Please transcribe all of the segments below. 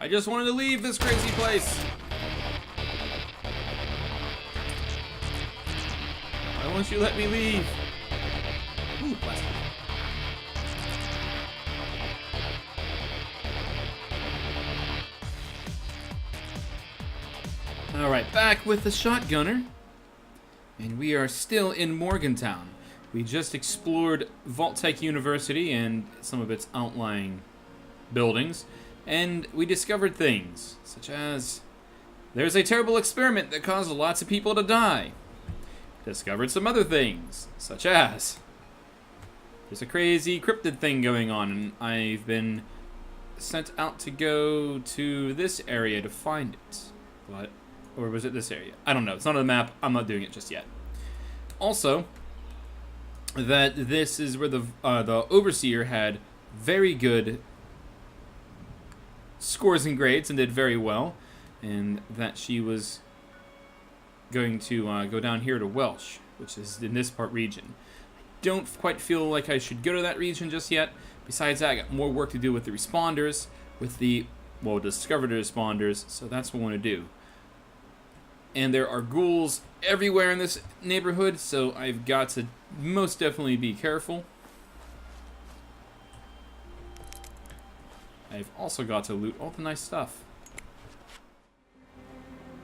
I just wanted to leave this crazy place. Why won't you let me leave? Ooh, plastic. Alright, back with the shotgunner. And we are still in Morgantown. We just explored Vault-Tec University and some of its outlying buildings. And we discovered things, such as there's a terrible experiment that caused lots of people to die. Discovered some other things, such as there's a crazy cryptid thing going on, and I've been sent out to go to this area to find it. What? Or was it this area? I don't know. It's not on the map. I'm not doing it just yet. Also, that this is where the Overseer had very good scores and grades and did very well, and that she was going to go down here to Welsh, which is in this region. Don't quite feel like I should go to that region just yet. Besides that, I got more work to do with the responders, discover the responders, so that's what I want to do. And there are ghouls everywhere in this neighborhood, so I've got to most definitely be careful. I've also got to loot all the nice stuff.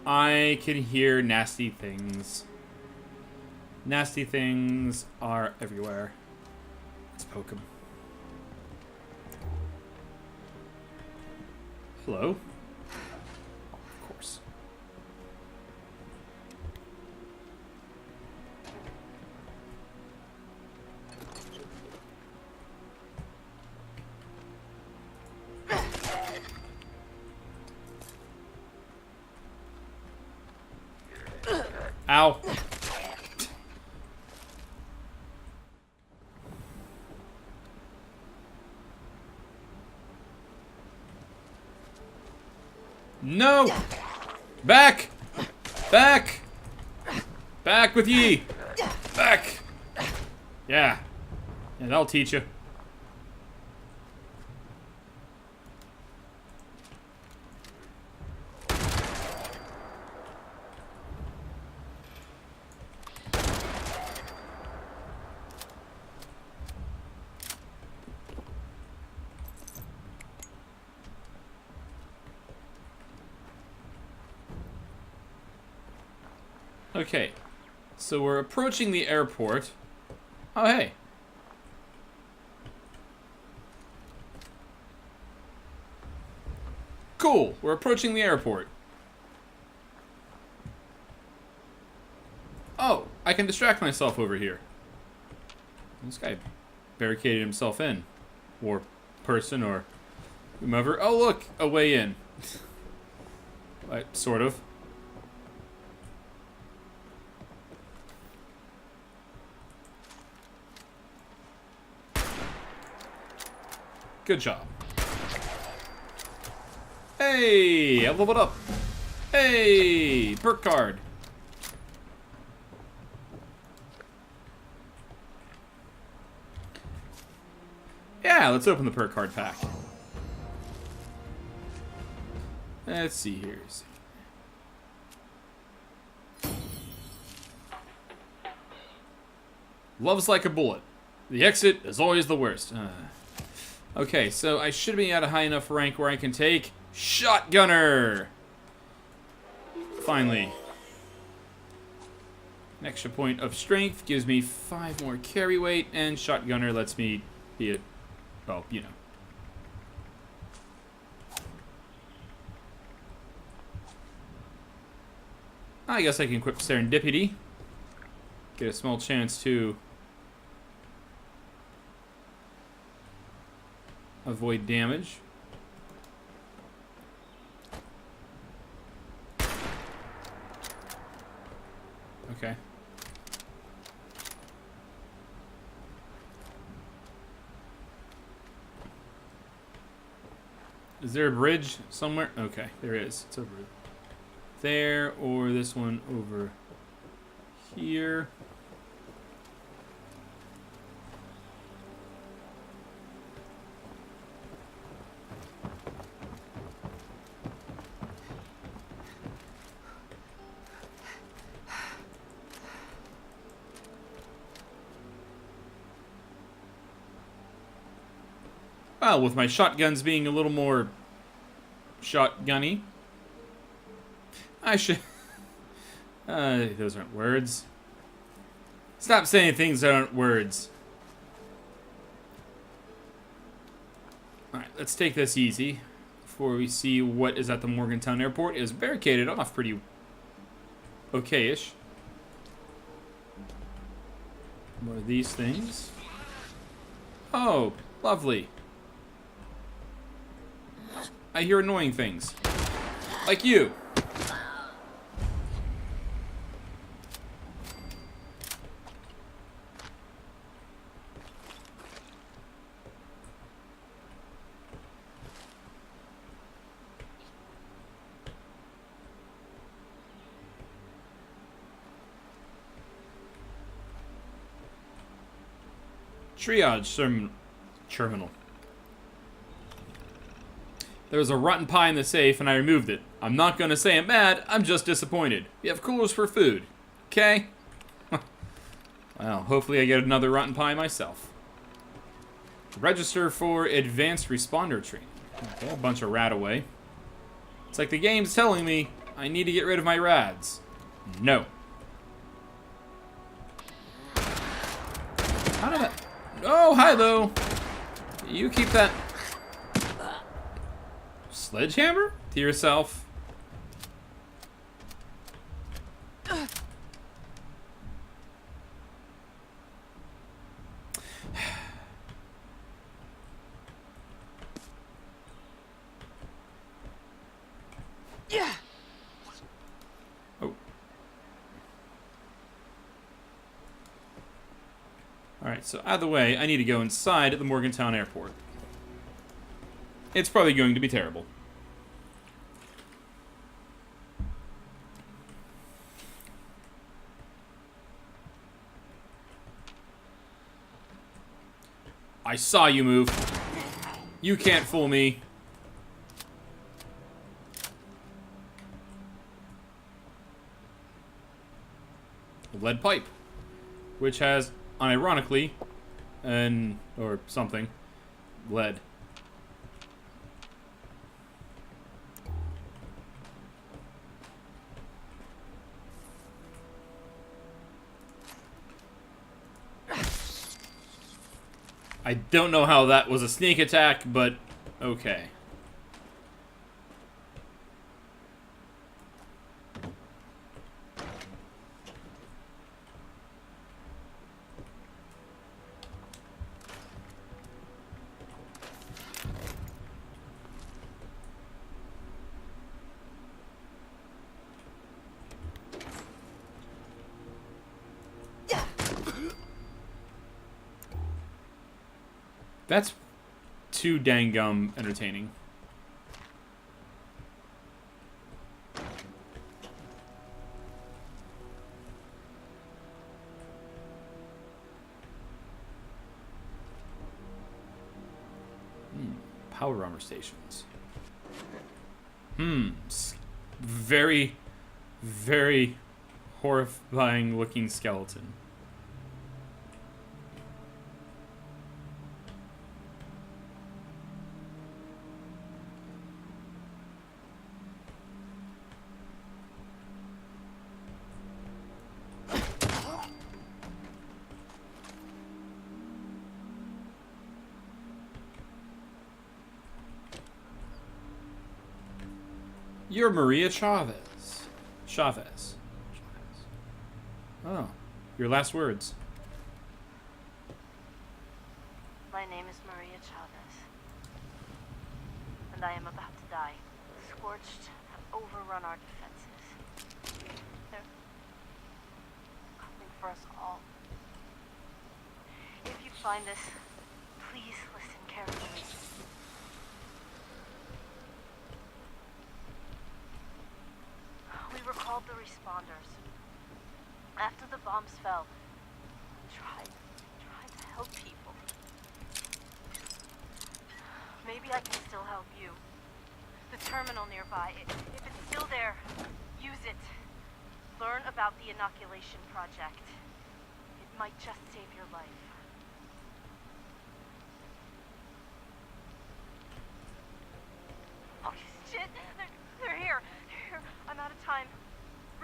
I can hear nasty things. Nasty things are everywhere. Let's poke them. Hello? Of course. Ow. No! Back! Back! Back with ye! Back! Yeah. Yeah, that'll teach you. Okay, so we're approaching the airport. Oh, hey. Cool, we're approaching the airport. Oh, I can distract myself over here. This guy barricaded himself in. Or person, or whomever. Oh, look, a way in. Sort of. Good job. Hey, I leveled up. Hey, perk card. Yeah, let's open the perk card pack. Let's see here. Love's like a bullet. The exit is always the worst. Okay, so I should be at a high enough rank where I can take Shotgunner! Finally. An extra point of strength gives me 5 more carry weight, and Shotgunner lets me be a... well, you know. I guess I can equip Serendipity. Get a small chance to avoid damage. Okay. Is there a bridge somewhere? Okay, there is. It's over there, or this one over here. Well, with my shotguns being a little more shotgunny, I should... those aren't words. Stop saying things that aren't words. Alright, let's take this easy before we see what is at the Morgantown Airport. It is barricaded off pretty okay-ish. What are these things? Oh, lovely. I hear annoying things. Like you. Triage terminal. There was a rotten pie in the safe and I removed it. I'm not gonna say I'm mad, I'm just disappointed. We have coolers for food. Okay? Well, hopefully I get another rotten pie myself. Register for advanced responder training. Okay, a bunch of rat away. It's like the game's telling me I need to get rid of my rads. No. How did that... Oh, hi, though. You keep that sledgehammer to yourself. Yeah. Oh. Alright, so out of the way, I need to go inside the Morgantown Airport. It's probably going to be terrible. I saw you move. You can't fool me. A lead pipe, which has, unironically, or something, lead. I don't know how that was a sneak attack, but okay. That's too dang gum entertaining. Power armor stations. Very, very horrifying looking skeleton. You're Maria Chavez. Chavez. Oh, your last words. My name is Maria Chavez, and I am about to die. The Scorched have overrun our defenses. They're coming for us all. If you find this, please listen carefully. We were called the responders. After the bombs fell, we tried to help people. Maybe I can still help you. The terminal nearby, if it's still there, use it. Learn about the inoculation project. It might just save your life.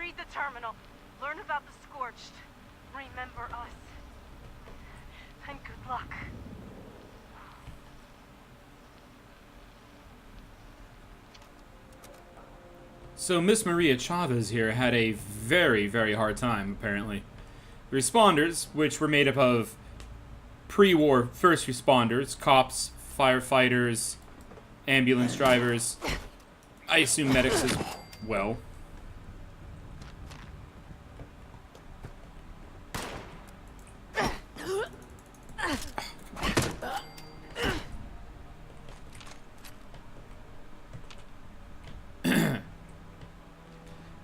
read the terminal. Learn about the Scorched. Remember us. And good luck. So Miss Maria Chavez here had a very, very hard time, apparently. The responders, which were made up of pre-war first responders, cops, firefighters, ambulance drivers, I assume medics as well.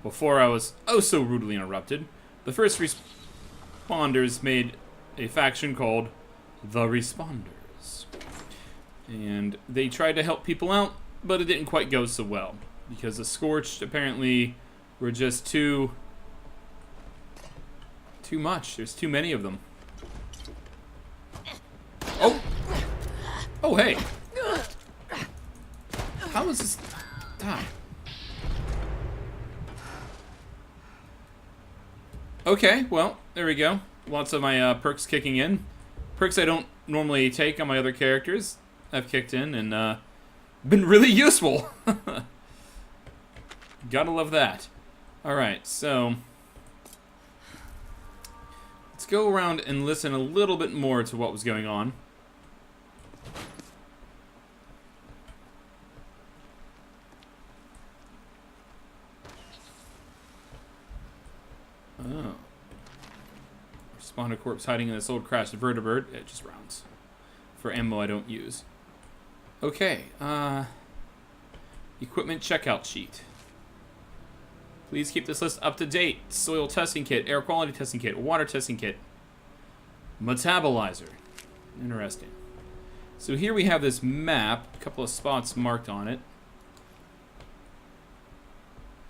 Before I was oh so rudely interrupted, the first responders made a faction called the Responders. And they tried to help people out, but it didn't quite go so well. Because the Scorched apparently were just too much. There's too many of them. Oh! Oh, hey! How is this... Ah. Okay, well, there we go. Lots of my perks kicking in. Perks I don't normally take on my other characters have kicked in and been really useful. Gotta love that. Alright, so let's go around and listen a little bit more to what was going on. Oh. Responder corpse hiding in this old crashed vertibird. It just rounds. For ammo I don't use. Okay, equipment checkout sheet. Please keep this list up to date. Soil testing kit, air quality testing kit, water testing kit, metabolizer. Interesting. So here we have this map, a couple of spots marked on it.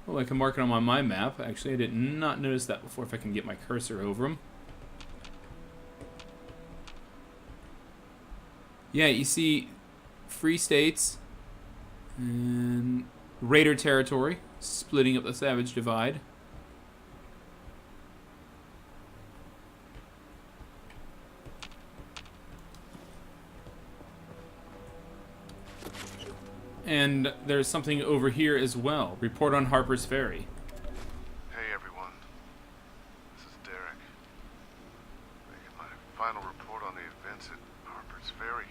Oh, I can mark it on my map. Actually, I did not notice that before if I can get my cursor over them. Yeah, you see Free States and Raider territory, splitting up the Savage Divide. And there's something over here as well. Report on Harper's Ferry. Hey everyone, this is Derek. Making my final report on the events at Harper's Ferry.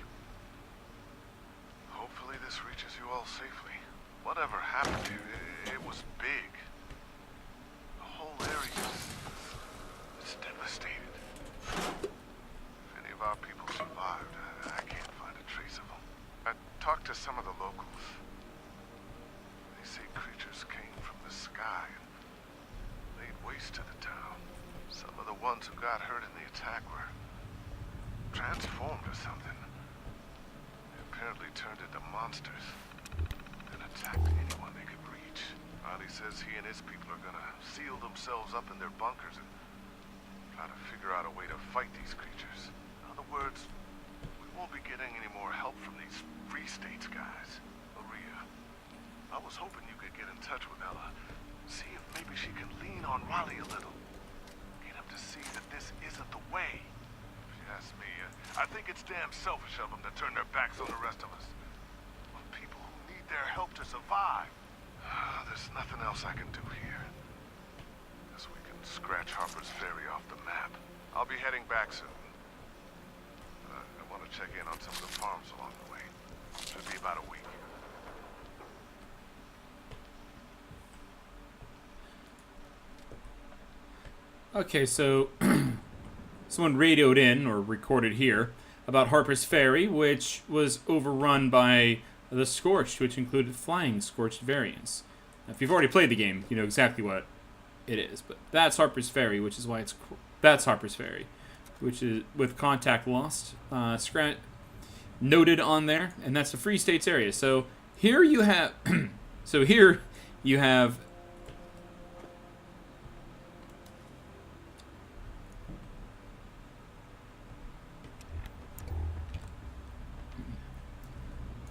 Hopefully this reaches you all safely. Whatever happened to you, it was big. The whole area is devastated. If any of our people survived, I can't find a trace of them. I talked to some of the locals. They say creatures came from the sky and laid waste to the town. Some of the ones who got hurt in the attack were transformed or something. They apparently turned into monsters and attacked anyone they could reach. Ronnie says he and his people are gonna seal themselves up in their bunkers and try to figure out a way to fight these creatures. In other words, we won't be getting any more help from these Free States guys. Maria, I was hoping you could get in touch with Ella. See if maybe she can lean on Riley a little. Get him to see that this isn't the way. If you ask me, I think it's damn selfish of them to turn their backs on the rest of us. On people who need their help to survive. There's nothing else I can do here. Guess we can scratch Harper's Ferry off the map. I'll be heading back soon. I want to check in on some of the farms along the way. Should be about a week. Okay, so someone radioed in, or recorded here, about Harper's Ferry, which was overrun by the Scorched, which included flying Scorched variants. Now, if you've already played the game, you know exactly what it is, but that's Harper's Ferry, which is why it's... That's Harper's Ferry, which is with contact lost, noted on there, and that's the Free States area. So here you have... so here you have...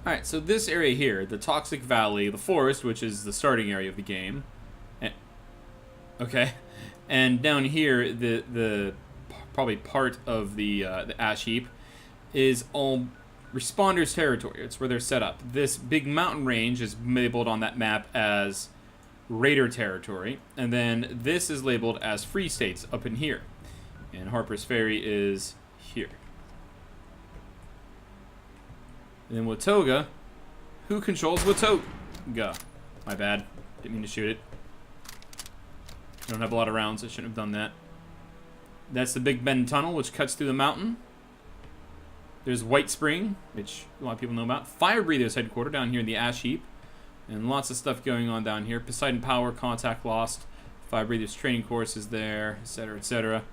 Alright, so this area here, the Toxic Valley, the forest, which is the starting area of the game. And, Okay, and down here, the probably part of the ash heap is all responders territory. It's where they're set up. This big mountain range is labeled on that map as Raider territory, and then this is labeled as Free States up in here, and Harper's Ferry is here. And then Watoga, who controls Watoga? My bad, didn't mean to shoot it. I don't have a lot of rounds, I shouldn't have done that. That's the Big Bend Tunnel, which cuts through the mountain. There's White Spring, which a lot of people know about. Fire Breather's headquarters down here in the ash heap. And lots of stuff going on down here. Poseidon Power, contact lost. Fire Breather's training course is there, etc., etc.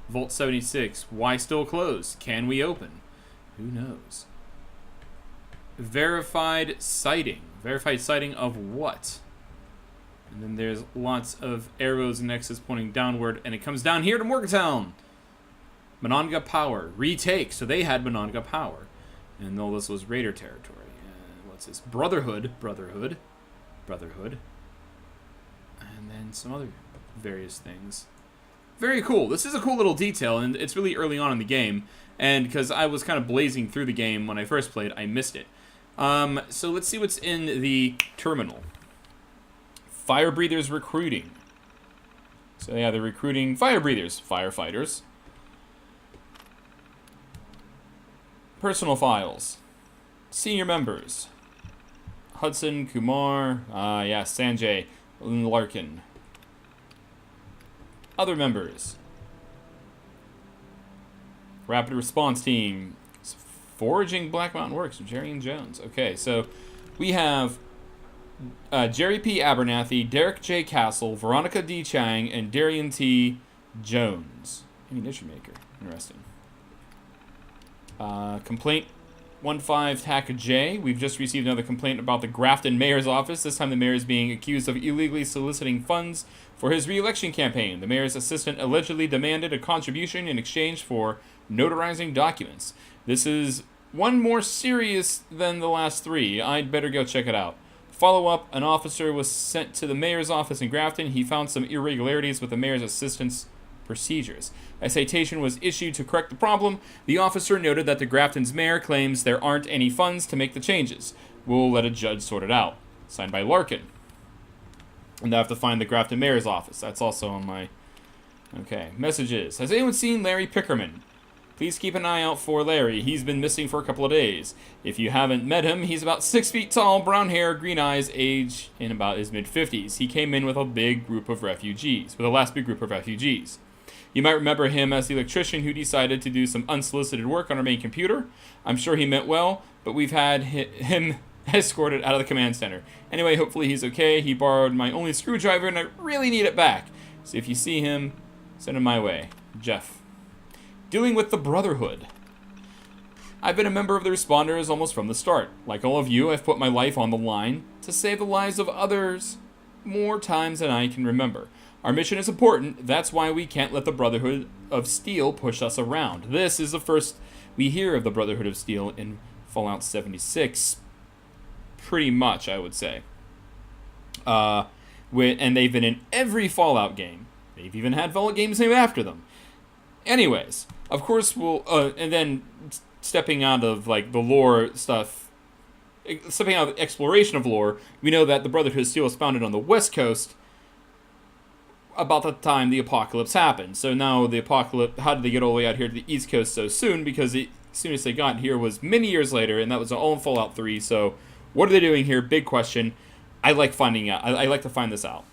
Vault 76, why still closed? Can we open? Who knows? Verified sighting. Verified sighting of what? And then there's lots of arrows and X's pointing downward, and it comes down here to Morgantown. Monongah Power. Retake. So they had Monongah Power. And all this was Raider territory. And what's this? Brotherhood. And then some other various things. Very cool. This is a cool little detail, and it's really early on in the game. And because I was kind of blazing through the game when I first played, I missed it. So let's see what's in the terminal. Fire Breathers recruiting. So yeah, they're recruiting fire breathers, firefighters. Personal files. Senior members. Hudson, Kumar, Sanjay, Larkin. Other members. Rapid Response Team. Foraging Black Mountain Works, Jerry and Jones. Okay, so we have Jerry P. Abernathy, Derek J. Castle, Veronica D. Chang, and Darian T. Jones. Ammunition maker. Interesting. Complaint 15 TAC J. We've just received another complaint about the Grafton Mayor's office. This time the mayor is being accused of illegally soliciting funds for his re-election campaign. The mayor's assistant allegedly demanded a contribution in exchange for notarizing documents. This is one more serious than the last three. I'd better go check it out. Follow-up, an officer was sent to the mayor's office in Grafton. He found some irregularities with the mayor's assistant's procedures. A citation was issued to correct the problem. The officer noted that the Grafton's mayor claims there aren't any funds to make the changes. We'll let a judge sort it out. Signed by Larkin. And I have to find the Grafton mayor's office. That's also on my... Okay, messages. Has anyone seen Larry Pickerman? Please keep an eye out for Larry. He's been missing for a couple of days. If you haven't met him, he's about 6 feet tall, brown hair, green eyes, age in about his mid-50s. He came in with a last big group of refugees. You might remember him as the electrician who decided to do some unsolicited work on our main computer. I'm sure he meant well, but we've had him escorted out of the command center. Anyway, hopefully he's okay. He borrowed my only screwdriver, and I really need it back. So if you see him, send him my way. Jeff. Dealing with the Brotherhood. I've been a member of the Responders almost from the start. Like all of you, I've put my life on the line to save the lives of others more times than I can remember. Our mission is important. That's why we can't let the Brotherhood of Steel push us around. This is the first we hear of the Brotherhood of Steel in Fallout 76. Pretty much, I would say. And they've been in every Fallout game. They've even had Fallout games named after them. Anyways, of course we'll... and then stepping out of, like, the lore stuff... Stepping out of the exploration of lore, we know that the Brotherhood of Steel was founded on the West Coast about the time the apocalypse happened. So now the apocalypse, how did they get all the way out here to the East Coast so soon? Because as soon as they got here was many years later, and that was all in Fallout 3. So what are they doing here? Big question. I like finding out. I like to find this out.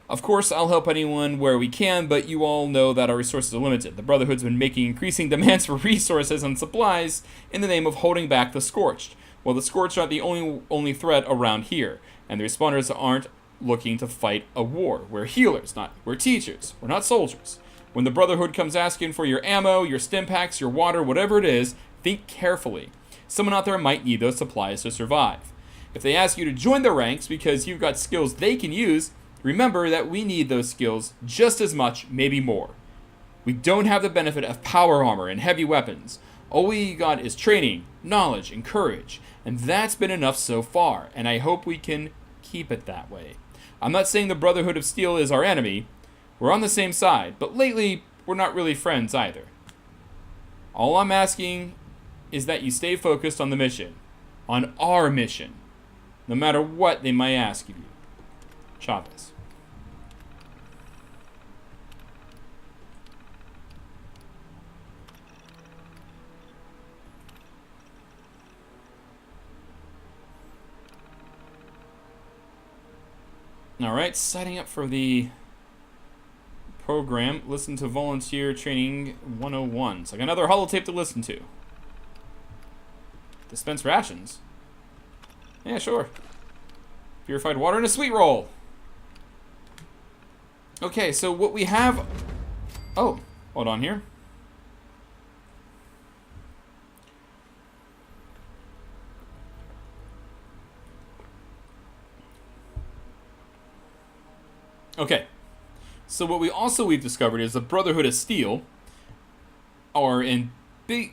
Of course, I'll help anyone where we can, but you all know that our resources are limited. The Brotherhood's been making increasing demands for resources and supplies in the name of holding back the Scorched. Well, the Scorched aren't the only threat around here, and the Responders aren't looking to fight a war. We're healers, we're teachers. We're not soldiers. When the Brotherhood comes asking for your ammo, your stim packs, your water, whatever it is, think carefully. Someone out there might need those supplies to survive. If they ask you to join their ranks because you've got skills they can use, remember that we need those skills just as much, maybe more. We don't have the benefit of power armor and heavy weapons. All we got is training, knowledge, and courage. And that's been enough so far, and I hope we can keep it that way. I'm not saying the Brotherhood of Steel is our enemy. We're on the same side, but lately we're not really friends either. All I'm asking is that you stay focused on the mission. On our mission. No matter what they might ask of you. Chavez. Alright, signing up for the program. Listen to Volunteer Training 101. So I got another holotape to listen to. Dispense rations? Yeah, sure. Purified water and a sweet roll. Okay, so what we have... Oh, hold on here. Okay. So what we've discovered is the Brotherhood of Steel are in big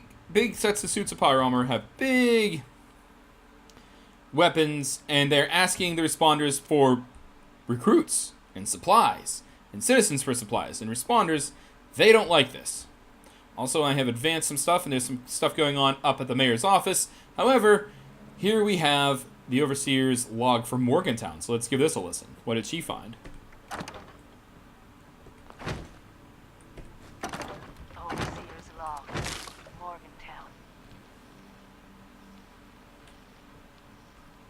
sets of suits of power armor, have big weapons, and they're asking the responders for recruits and supplies and citizens for supplies. And responders, they don't like this. Also, I have advanced some stuff, and there's some stuff going on up at the mayor's office. However, here we have the Overseer's log from Morgantown. So let's give this a listen. What did she find? Overseer's log, Morgantown.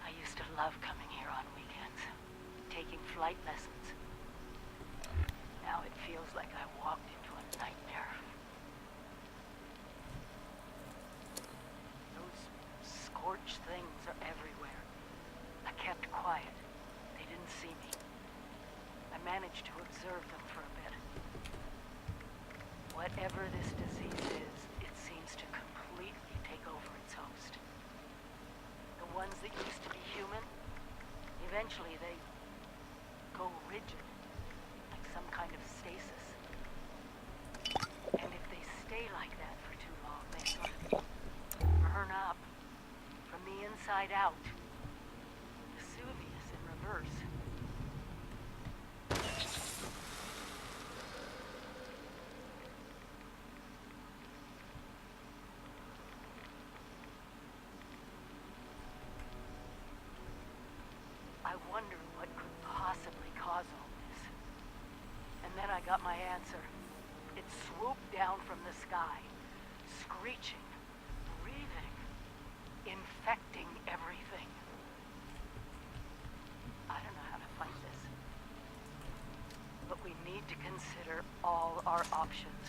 I used to love coming here on weekends, taking flight lessons. Now it feels like I walked into a nightmare. Those scorched things are everywhere. I kept quiet. They didn't see me. I managed to observe them for a bit. Whatever this disease is, it seems to completely take over its host. The ones that used to be human, eventually they go rigid, like some kind of stasis. And if they stay like that for too long, they sort of burn up from the inside out. Vesuvius in reverse. I wonder what could possibly cause all this. And then I got my answer. It swooped down from the sky, screeching, breathing, infecting everything. I don't know how to fight this. But we need to consider all our options.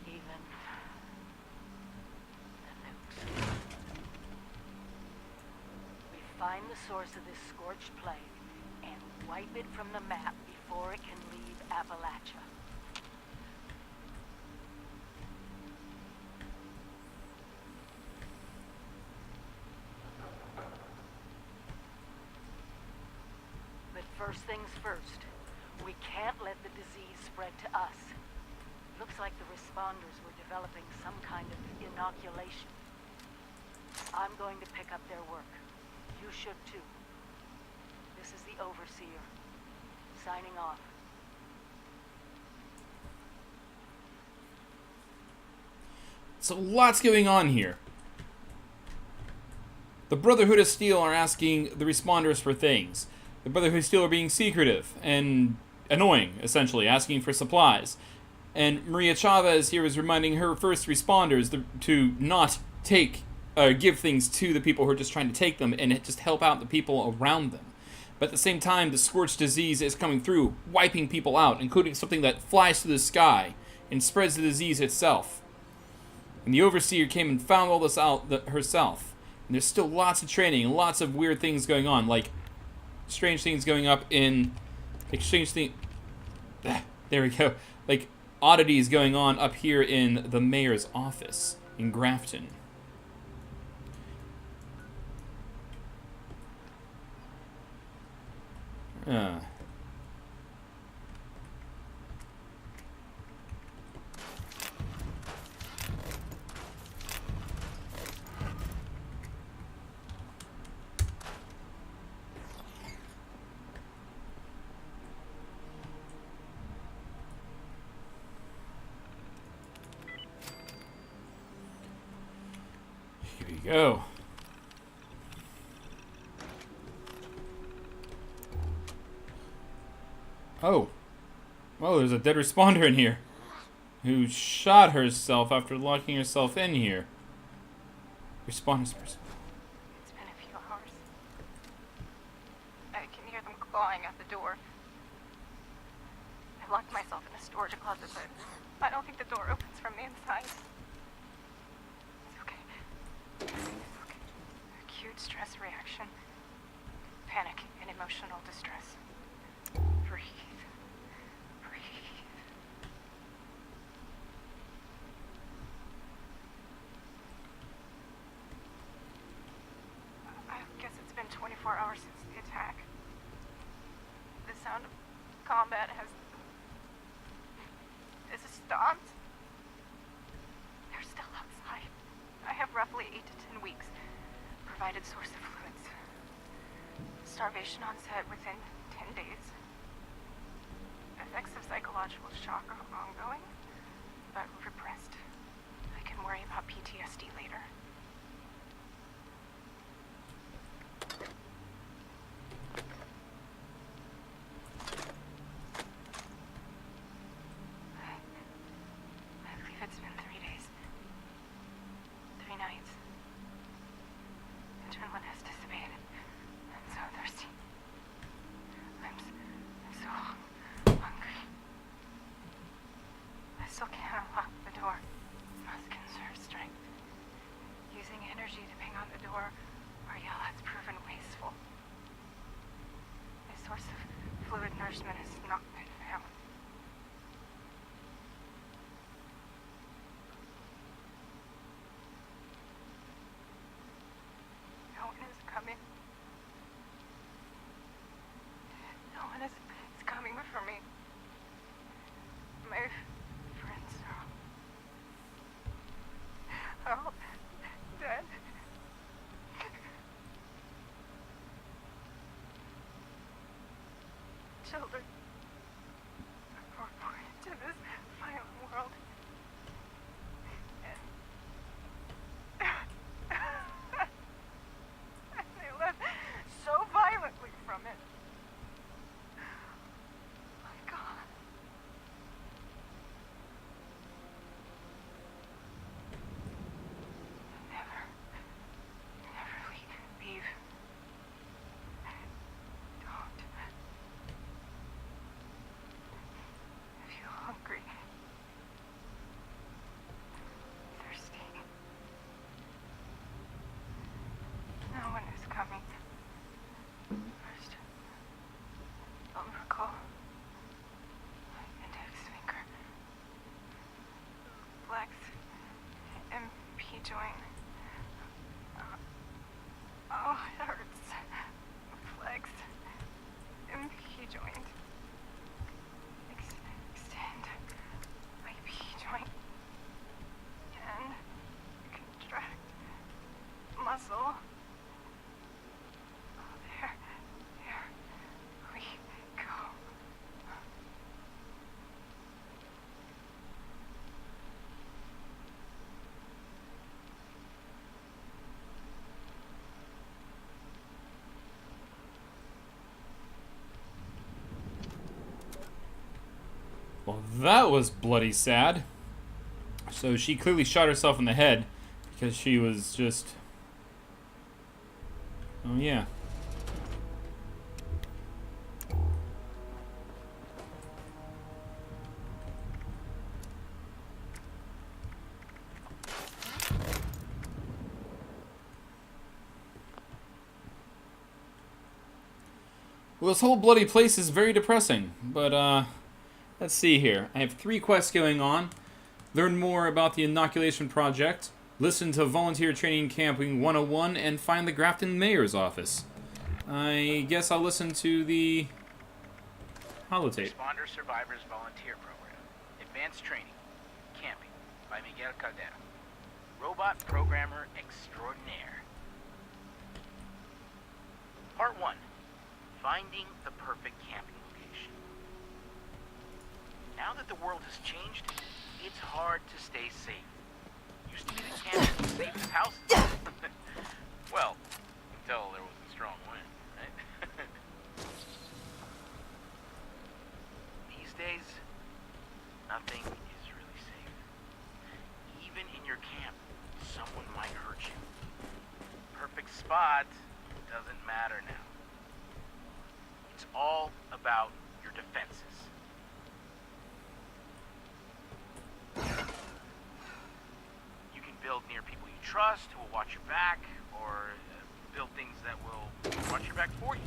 Even the nukes. We find the source of this scorched plague and wipe it from the map before it can leave Appalachia. But first things first, we can't let the disease spread to us. Looks like the responders were developing some kind of inoculation. I'm going to pick up their work. You should too. This is the Overseer. Signing off. So lots going on here. The Brotherhood of Steel are asking the responders for things. The Brotherhood of Steel are being secretive and annoying, essentially, asking for supplies. And Maria Chavez here is reminding her first responders to not give things to the people who are just trying to take them and just help out the people around them. But at the same time, the scorched disease is coming through, wiping people out, including something that flies through the sky and spreads the disease itself. And the Overseer came and found all this out herself. And there's still lots of training and lots of weird things going on, like strange things going up in there we go. Like oddities going on up here in the mayor's office in Grafton. go. Oh. Oh, there's a dead responder in here. Who shot herself after locking herself in here. Responders. It's been a few hours. I can hear them clawing at the door. I locked myself in a storage closet, but I don't think the door opens from the inside. It's okay. It's okay. Acute stress reaction. Panic and emotional distress. Breathe. Breathe. I guess it's been 24 hours since the attack. The sound of combat has stopped. They're still outside. I have roughly 8 to 10 weeks. Provided source of fluids. Starvation onset within 10 days. Effects of psychological shock are ongoing, but repressed. I can worry about PTSD later. I believe it's been 3 days. 3 nights. Adrenaline has dissipated. I'm so thirsty. I'm so hungry. I still can't unlock the door. Must conserve strength. Using energy to ping on the door or yell has proven wasteful. A source of fluid nourishment has not been found. No one is coming. No one is coming for me. My friends are all dead. Children are born into this violent world. And they left so violently from it. My God. Never leave. Don't. I feel hungry. Thirsty. No one is coming. First, umbilical, index finger, flex, MP joint. Oh, it hurts. Flex, MP joint. Extend, IP joint. And contract muscle. There we go. Well, that was bloody sad. So she clearly shot herself in the head because she was just... Oh, yeah. Well, this whole bloody place is very depressing, but, let's see here. I have 3 quests going on. Learn more about the inoculation project, listen to Volunteer Training Camping 101, and find the Grafton Mayor's office. I guess I'll listen to the holotape. Responder Survivors Volunteer Program. Advanced Training. Camping. By Miguel Caldera. Robot Programmer Extraordinaire. Part 1. Finding the perfect camping location. Now that the world has changed, it's hard to stay safe. Used to be the camp was the safest house. Well, until there was a strong wind, right? These days, nothing is really safe. Even in your camp, someone might hurt you. Perfect spot doesn't matter now. It's all about your defenses. You can build near people you trust who will watch your back, or build things that will watch your back for you.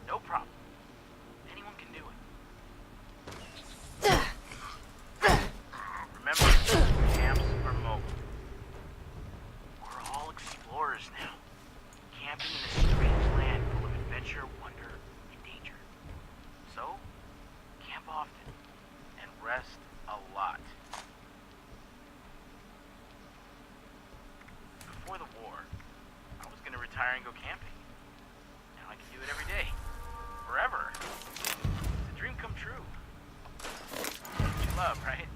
No problem. Anyone can do it. Remember, camps are mobile. We're all explorers now, camping in a strange land full of adventure, wonder, and danger. So, camp often, and rest a lot. Before the war, I was gonna retire and go camping. Now I can do it every day. Forever. It's a dream come true. What you love, right?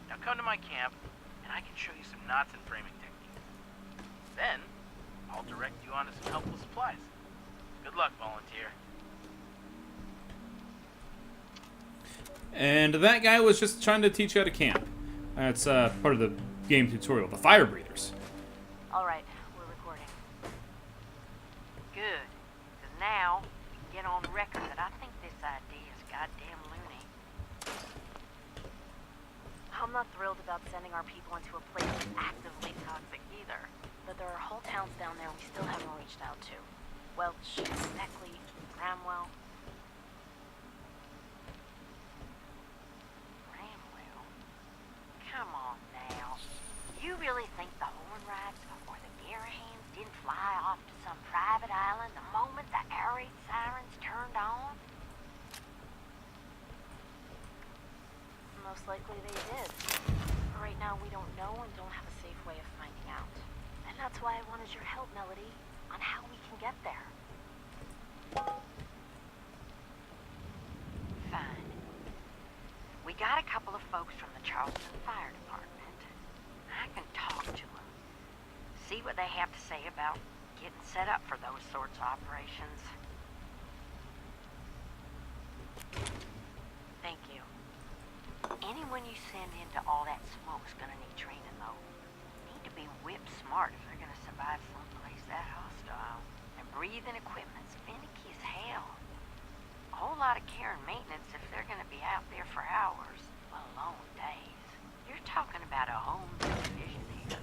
Now come to my camp, and I can show you some knots and framing techniques. Then, I'll direct you onto some helpful supplies. Good luck, volunteer. And that guy was just trying to teach you how to camp. That's part of the game tutorial, the fire breathers. All right, we're recording. Good, because now we can get on record that I think this idea is goddamn loony. I'm not thrilled about sending our people into a place that's actively toxic either. But there are whole towns down there we still haven't reached out to. Welch, Beckley, Bramwell. Bramwell? Come on now. You really think the Hornwrights or the Garahans didn't fly off to some private island the moment the air raid sirens turned on? Most likely they did. But right now we don't know and don't have a safe way of finding out. And that's why I wanted your help, Melody, on how we can get there. Fine. We got a couple of folks from the Charleston Fire Department. I can talk to them. See what they have to say about getting set up for those sorts of operations. Thank you. Anyone you send into all that smoke's gonna need training, though. Need to be whip smart if they're gonna survive someplace that hostile. And breathing equipment's finicky as hell. A whole lot of care and maintenance if they're gonna be out there for hours, let alone days. You're talking about a home division here.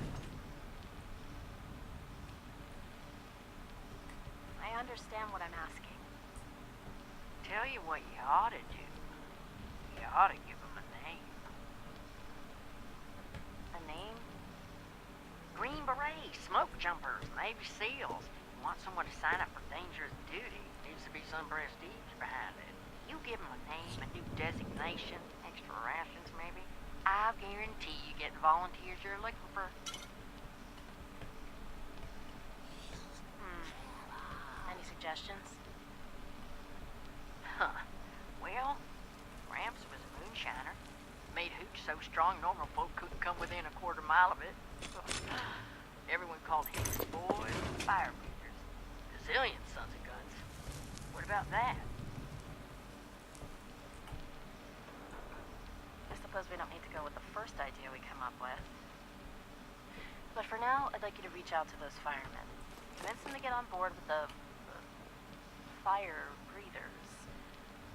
I understand what I'm asking. Tell you what you ought to do. You ought to give them a name. A name? Green Berets, smoke jumpers, Navy SEALs. You want someone to sign up for dangerous duty, needs to be some prestige behind it. You give them a name, a new designation, extra rations maybe. I'll guarantee you get the volunteers you're looking for. Any suggestions? Huh. Well, Gramps was a moonshiner. Made hooch so strong normal folk couldn't come within a quarter mile of it. Everyone called him his boys fire breathers. Gazillion sons of guns. What about that? I suppose we don't need to go with the first idea we come up with. But for now, I'd like you to reach out to those firemen. Convince them to get on board with the fire breathers.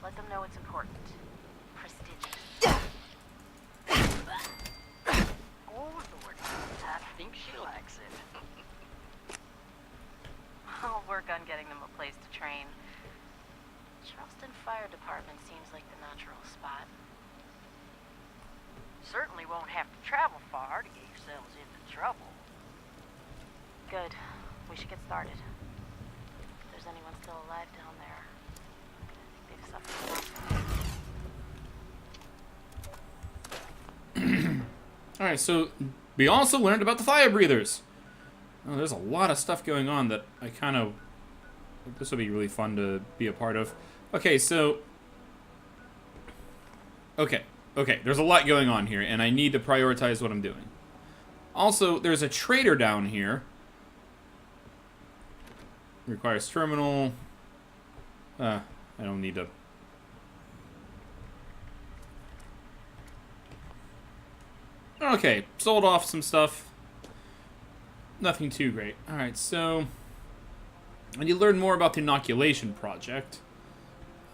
Let them know it's important. Prestigious. Oh, Lord. I think she likes it. I'll work on getting them a place to train. Charleston Fire Department seems like the natural spot. Certainly won't have to travel far to get yourselves into trouble. Good. We should get started. If there's anyone still alive down there, I think they've suffered enough. Alright, so we also learned about the fire breathers. Oh, there's a lot of stuff going on that I kind of... This will be really fun to be a part of. Okay, so... Okay. Okay, there's a lot going on here, and I need to prioritize what I'm doing. Also, there's a trader down here. Requires terminal. I don't need to. Okay, sold off some stuff. Nothing too great. Alright, so... I need to learn more about the inoculation project.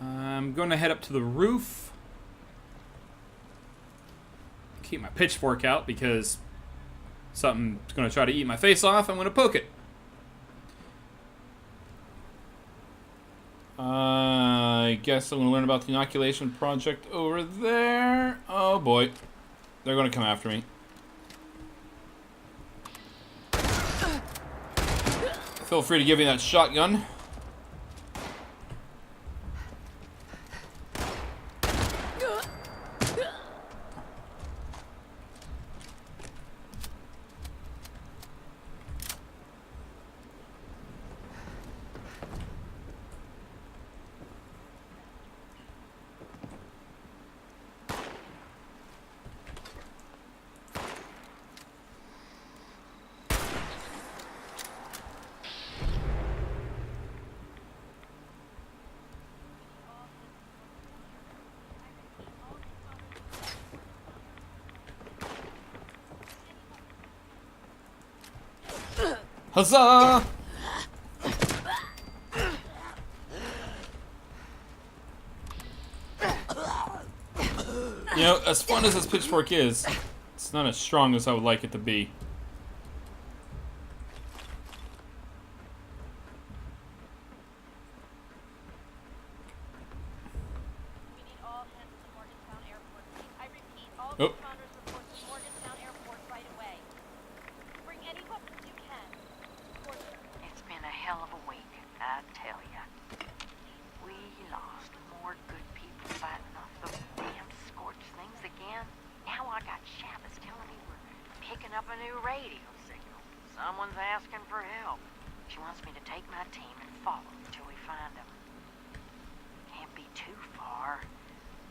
I'm going to head up to the roof. Keep my pitchfork out because something's going to try to eat my face off. I'm going to poke it. I guess I'm going to learn about the inoculation project over there. Oh boy. They're going to come after me. Feel free to give me that shotgun. Huzzah! You know, as fun as this pitchfork is, it's not as strong as I would like it to be. We need all hands to Morgantown Airport. I repeat, all Oh. responders report to Morgantown Airport right away. Bring any weapons you can. Porter. It's been a hell of a week, I tell ya. We lost more good people fighting off those damn scorched things again. Now I got Shabbos telling me we're picking up a new radio signal. Someone's asking for help. She wants me to take my team and follow until we find them. Can't be too far.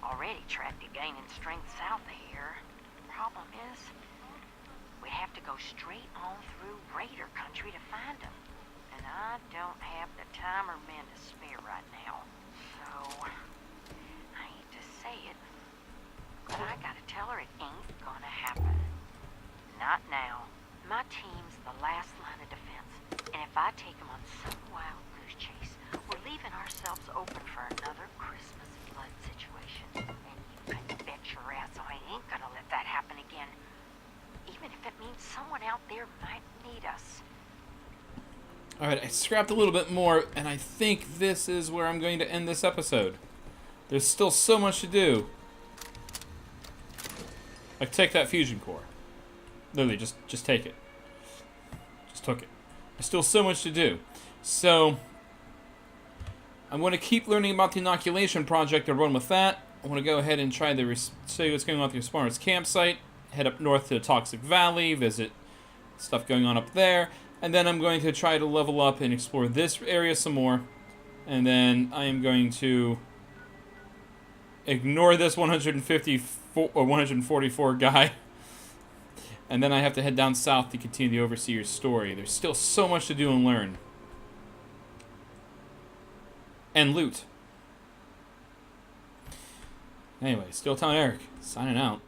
Already tracked it gaining strength south of here. Problem is, we'd have to go straight on through Raider country to find them. And I don't have the time or men to spare right now. So, I hate to say it, but I gotta tell her it ain't gonna happen. Not now. My team's the last line of defense, and if I take them on some wild goose chase, we're leaving ourselves open for another Christmas flood situation. And you can bet your ass I ain't gonna let that happen again. Even if it means someone out there might need us. Alright, I scrapped a little bit more, and I think this is where I'm going to end this episode. There's still so much to do. Like, take that fusion core. Literally, just take it. Just took it. There's still so much to do. So, I'm going to keep learning about the inoculation project and run with that. I want to go ahead and try to see what's going on with the Responders campsite. Head up north to the Toxic Valley, visit stuff going on up there. And then I'm going to try to level up and explore this area some more. And then I am going to ignore this 154 or 144 guy. And then I have to head down south to continue the Overseer's story. There's still so much to do and learn. And loot. Anyway, Steel Town Eric, signing out.